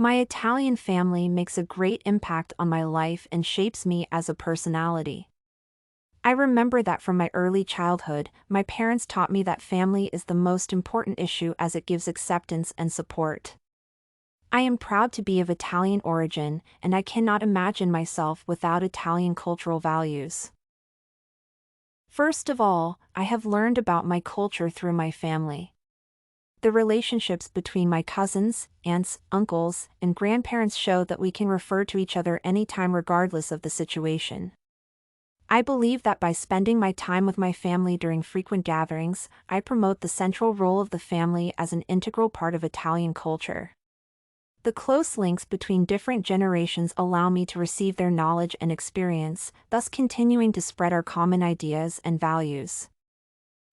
My Italian family makes a great impact on my life and shapes me as a personality. I remember that from my early childhood, my parents taught me that family is the most important issue as it gives acceptance and support. I am proud to be of Italian origin, and I cannot imagine myself without Italian cultural values. First of all, I have learned about my culture through my family. The relationships between my cousins, aunts, uncles, and grandparents show that we can refer to each other anytime regardless of the situation. I believe that by spending my time with my family during frequent gatherings, I promote the central role of the family as an integral part of Italian culture. The close links between different generations allow me to receive their knowledge and experience, thus continuing to spread our common ideas and values.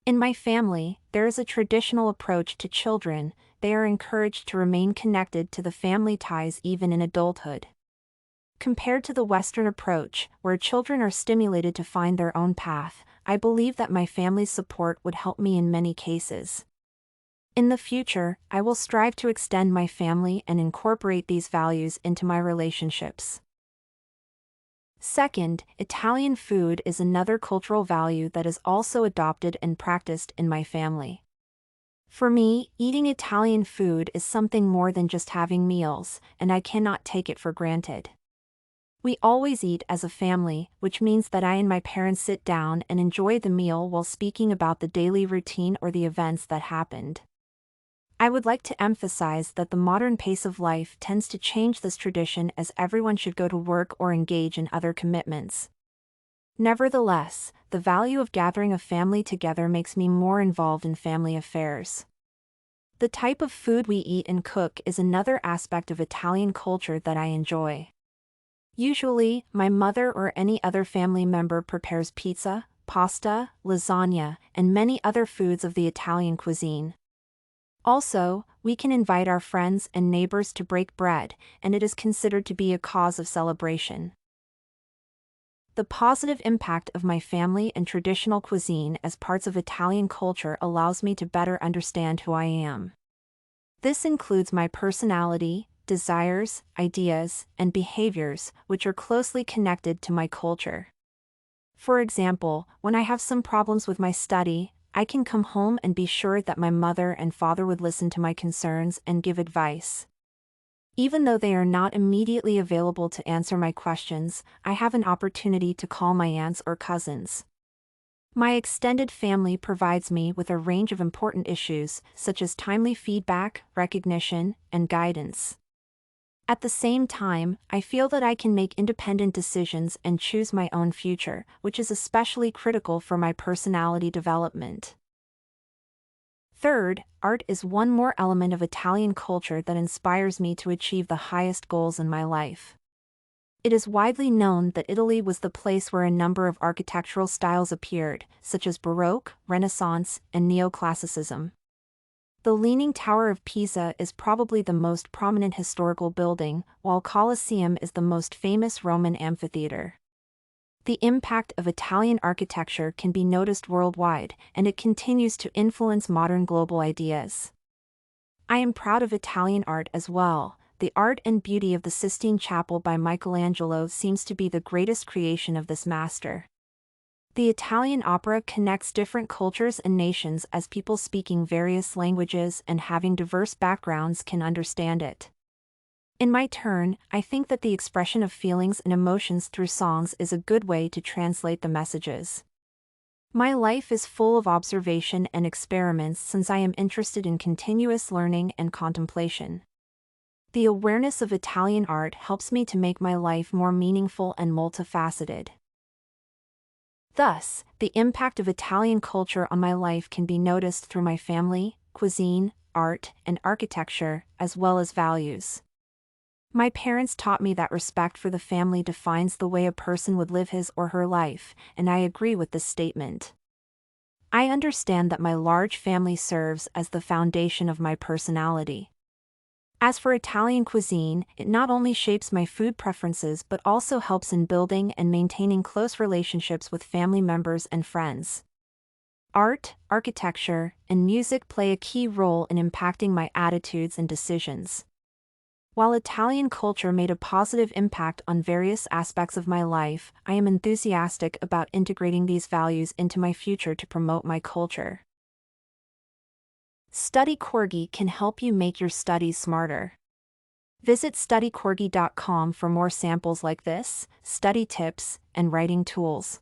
In my family, there is a traditional approach to children. They are encouraged to remain connected to the family ties even in adulthood. Compared to the Western approach, where children are stimulated to find their own path, I believe that my family's support would help me in many cases. In the future, I will strive to extend my family and incorporate these values into my relationships. Second, Italian food is another cultural value that is also adopted and practiced in my family. For me, eating Italian food is something more than just having meals, and I cannot take it for granted. We always eat as a family, which means that I and my parents sit down and enjoy the meal while speaking about the daily routine or the events that happened. I would like to emphasize that the modern pace of life tends to change this tradition as everyone should go to work or engage in other commitments. Nevertheless, the value of gathering a family together makes me more involved in family affairs. The type of food we eat and cook is another aspect of Italian culture that I enjoy. Usually, my mother or any other family member prepares pizza, pasta, lasagna, and many other foods of the Italian cuisine. Also, we can invite our friends and neighbors to break bread, and it is considered to be a cause of celebration. The positive impact of my family and traditional cuisine as parts of Italian culture allows me to better understand who I am. This includes my personality, desires, ideas, and behaviors, which are closely connected to my culture. For example, when I have some problems with my study, I can come home and be sure that my mother and father would listen to my concerns and give advice. Even though they are not immediately available to answer my questions, I have an opportunity to call my aunts or cousins. My extended family provides me with a range of important issues, such as timely feedback, recognition, and guidance. At the same time, I feel that I can make independent decisions and choose my own future, which is especially critical for my personality development. Third, art is one more element of Italian culture that inspires me to achieve the highest goals in my life. It is widely known that Italy was the place where a number of architectural styles appeared, such as Baroque, Renaissance, and Neoclassicism. The Leaning Tower of Pisa is probably the most prominent historical building, while Colosseum is the most famous Roman amphitheater. The impact of Italian architecture can be noticed worldwide, and it continues to influence modern global ideas. I am proud of Italian art as well. The art and beauty of the Sistine Chapel by Michelangelo seems to be the greatest creation of this master. The Italian opera connects different cultures and nations as people speaking various languages and having diverse backgrounds can understand it. In my turn, I think that the expression of feelings and emotions through songs is a good way to translate the messages. My life is full of observation and experiments since I am interested in continuous learning and contemplation. The awareness of Italian art helps me to make my life more meaningful and multifaceted. Thus, the impact of Italian culture on my life can be noticed through my family, cuisine, art, and architecture, as well as values. My parents taught me that respect for the family defines the way a person would live his or her life, and I agree with this statement. I understand that my large family serves as the foundation of my personality. As for Italian cuisine, it not only shapes my food preferences but also helps in building and maintaining close relationships with family members and friends. Art, architecture, and music play a key role in impacting my attitudes and decisions. While Italian culture made a positive impact on various aspects of my life, I am enthusiastic about integrating these values into my future to promote my culture. Study Corgi can help you make your studies smarter. Visit studycorgi.com for more samples like this, study tips, and writing tools.